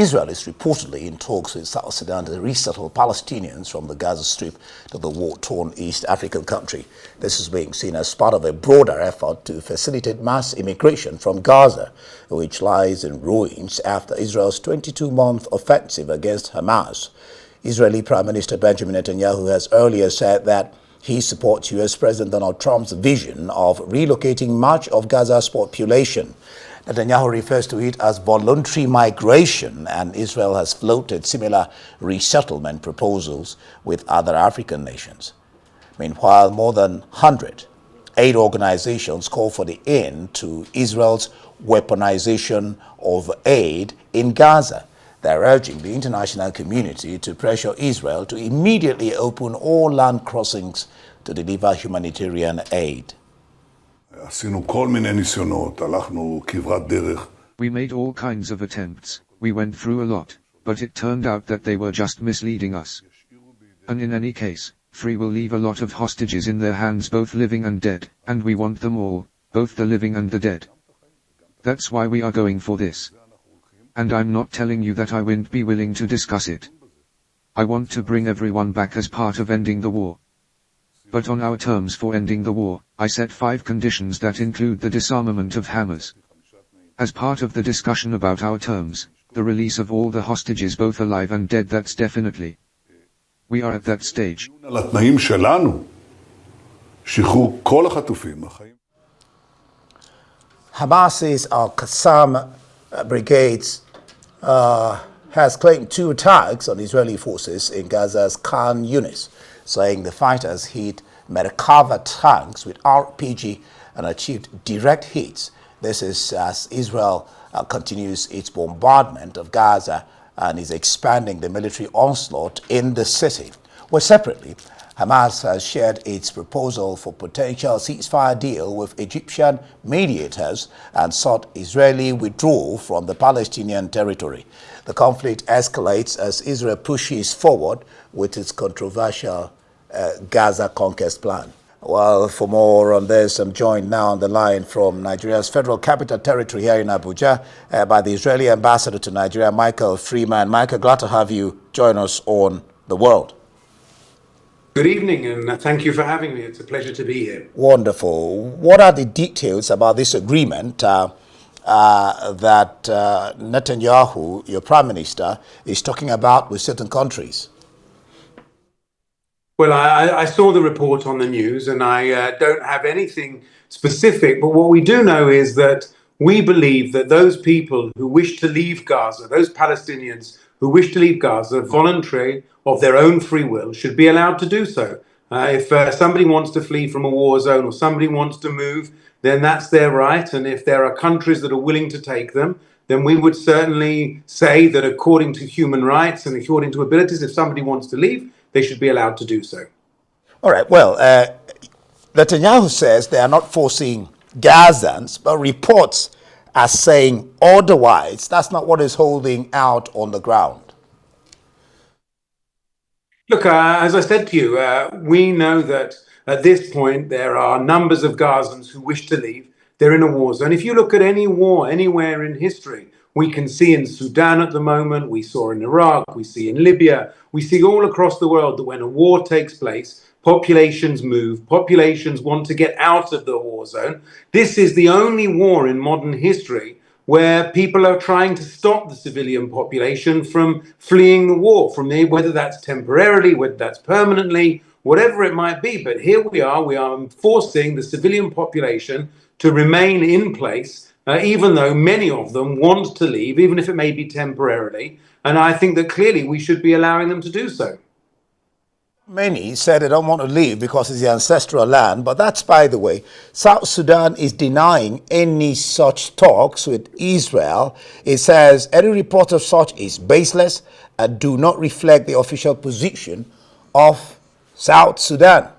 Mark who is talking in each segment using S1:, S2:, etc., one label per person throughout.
S1: Israel is reportedly in talks with South Sudan to resettle Palestinians from the Gaza Strip to the war-torn East African country. This is being seen as part of a broader effort to facilitate mass immigration from Gaza, which lies in ruins after Israel's 22-month offensive against Hamas. Israeli Prime Minister Benjamin Netanyahu has earlier said that he supports U.S. President Donald Trump's vision of relocating much of Gaza's population. Netanyahu refers to it as voluntary migration, and Israel has floated similar resettlement proposals with other African nations. Meanwhile, more than 100 aid organizations call for the end to Israel's weaponization of aid in Gaza. They're urging the international community to pressure Israel to immediately open all land crossings to deliver humanitarian aid.
S2: We made all kinds of attempts, we went through a lot, but it turned out that they were just misleading us. And in any case, Free will leave a lot of hostages in their hands, both living and dead, and we want them all, both the living and the dead. That's why we are going for this. And I'm not telling you that I won't be willing to discuss it. I want to bring everyone back as part of ending the war. But on our terms for ending the war, I set 5 conditions that include the disarmament of Hamas. As part of the discussion about our terms, the release of all the hostages, both alive and dead, that's definitely. We are at that stage.
S1: Hamas's Al-Qassam brigades has claimed 2 attacks on Israeli forces in Gaza's Khan Yunis, saying the fighters hit Merkava tanks with RPG and achieved direct hits. This is as Israel continues its bombardment of Gaza and is expanding the military onslaught in the city. Well, separately, Hamas has shared its proposal for potential ceasefire deal with Egyptian mediators and sought Israeli withdrawal from the Palestinian territory. The conflict escalates as Israel pushes forward with its controversial Gaza conquest plan. Well, for more on this, I'm joined now on the line from Nigeria's Federal Capital Territory here in Abuja by the Israeli ambassador to Nigeria, Michael Freeman. Michael, glad to have you join us on The World.
S3: Good evening, and thank you for having me. It's a pleasure to be here.
S1: Wonderful. What are the details about this agreement that Netanyahu, your prime minister, is talking about with certain countries?
S3: Well, I saw the report on the news, and I don't have anything specific, but what we do know is that we believe that those people who wish to leave Gaza, those Palestinians who wish to leave Gaza voluntarily of their own free will, should be allowed to do so. If somebody wants to flee from a war zone or somebody wants to move, then that's their right. And if there are countries that are willing to take them, then we would certainly say that according to human rights and according to abilities, if somebody wants to leave, they should be allowed to do so.
S1: All right. Well, Netanyahu says they are not forcing Gazans, but reports are saying otherwise. That's not what is holding out on the ground.
S3: Look, as I said to you, we know that at this point there are numbers of Gazans who wish to leave. They're in a war zone. If you look at any war anywhere in history, we can see in Sudan at the moment, we saw in Iraq, we see in Libya, we see all across the world that when a war takes place, populations move, populations want to get out of the war zone. This is the only war in modern history where people are trying to stop the civilian population from fleeing the war, whether that's temporarily, whether that's permanently, whatever it might be. But here we are forcing the civilian population to remain in place, even though many of them want to leave, even if it may be temporarily. And I think that clearly we should be allowing them to do so.
S1: Many said they don't want to leave because it's the ancestral land, but that's, by the way, South Sudan is denying any such talks with Israel. It says any report of such is baseless and do not reflect the official position of South Sudan.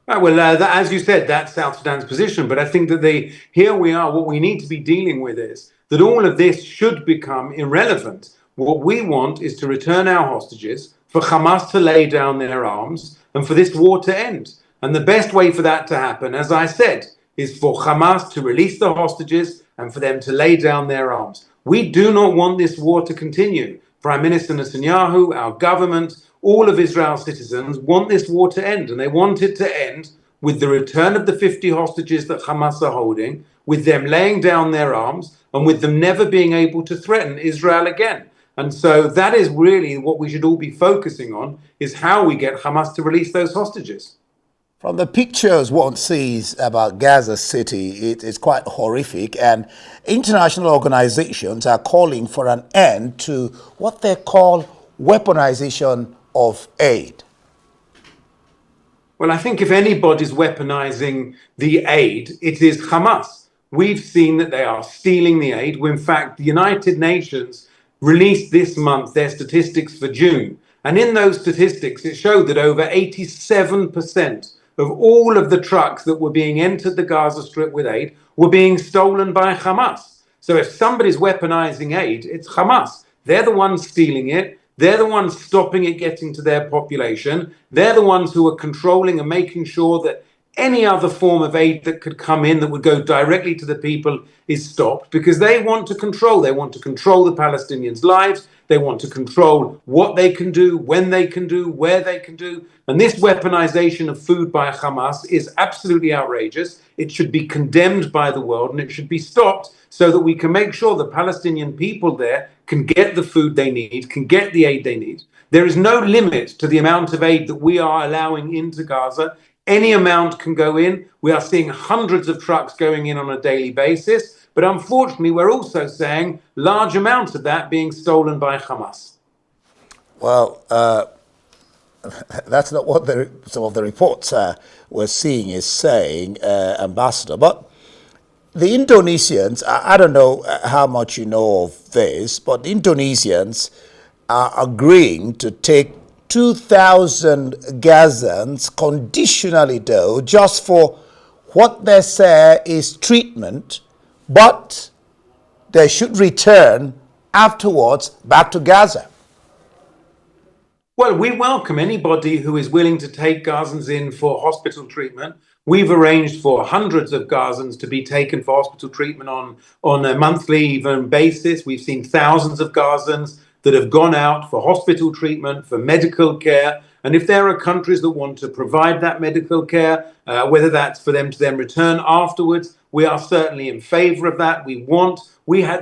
S3: Well, as you said, that's South Sudan's position, but I think that here we are, what we need to be dealing with is that all of this should become irrelevant. What we want is to return our hostages, for Hamas to lay down their arms, and for this war to end. And the best way for that to happen, as I said, is for Hamas to release the hostages and for them to lay down their arms. We do not want this war to continue. Prime Minister Netanyahu, our government, all of Israel's citizens want this war to end, and they want it to end with the return of the 50 hostages that Hamas are holding, with them laying down their arms, and with them never being able to threaten Israel again. And so that is really what we should all be focusing on, is how we get Hamas to release those hostages.
S1: From the pictures one sees about Gaza City, it is quite horrific, and international organizations are calling for an end to what they call weaponization of aid.
S3: Well, I think if anybody's weaponizing the aid, it is Hamas. We've seen that they are stealing the aid. In fact, the United Nations released this month their statistics for June. And in those statistics, it showed that over 87% of all of the trucks that were being entered the Gaza Strip with aid were being stolen by Hamas. So if somebody's weaponizing aid, it's Hamas. They're the ones stealing it. They're the ones stopping it getting to their population. They're the ones who are controlling and making sure that any other form of aid that could come in that would go directly to the people is stopped, because they want to control. They want to control the Palestinians' lives. They want to control what they can do, when they can do, where they can do. And this weaponization of food by Hamas is absolutely outrageous. It should be condemned by the world, and it should be stopped so that we can make sure the Palestinian people there can get the food they need, can get the aid they need. There is no limit to the amount of aid that we are allowing into Gaza. Any amount can go in. We are seeing hundreds of trucks going in on a daily basis. But unfortunately, we're also seeing large amounts of that being stolen by Hamas.
S1: Well, that's not what some of the reports we're seeing is saying, Ambassador. But the Indonesians, I don't know how much you know of this, but the Indonesians are agreeing to take 2,000 Gazans conditionally, though, just for what they say is treatment, but they should return afterwards back to Gaza.
S3: Well, we welcome anybody who is willing to take Gazans in for hospital treatment. We've arranged for hundreds of Gazans to be taken for hospital treatment on a monthly even basis. We've seen thousands of Gazans that have gone out for hospital treatment, for medical care. And if there are countries that want to provide that medical care, whether that's for them to then return afterwards, we are certainly in favor of that.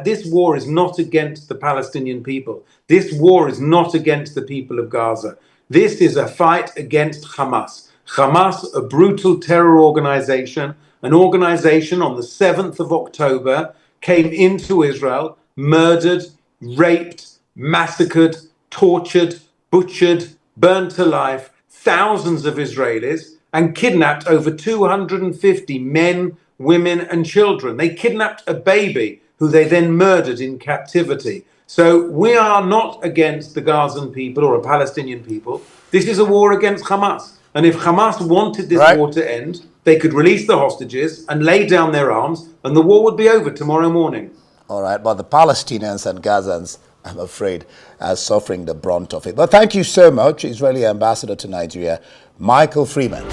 S3: This war is not against the Palestinian people. This war is not against the people of Gaza. This is a fight against Hamas. Hamas, a brutal terror organization, an organization on the 7th of October came into Israel, murdered, raped, massacred, tortured, butchered, burnt alive thousands of Israelis and kidnapped over 250 men, women and children. They kidnapped a baby who they then murdered in captivity. So we are not against the Gazan people or a Palestinian people. This is a war against Hamas. And if Hamas wanted this war to end, they could release the hostages and lay down their arms, and the war would be over tomorrow morning.
S1: All right, but the Palestinians and Gazans, I'm afraid, are suffering the brunt of it. But thank you so much, Israeli Ambassador to Nigeria, Michael Freeman.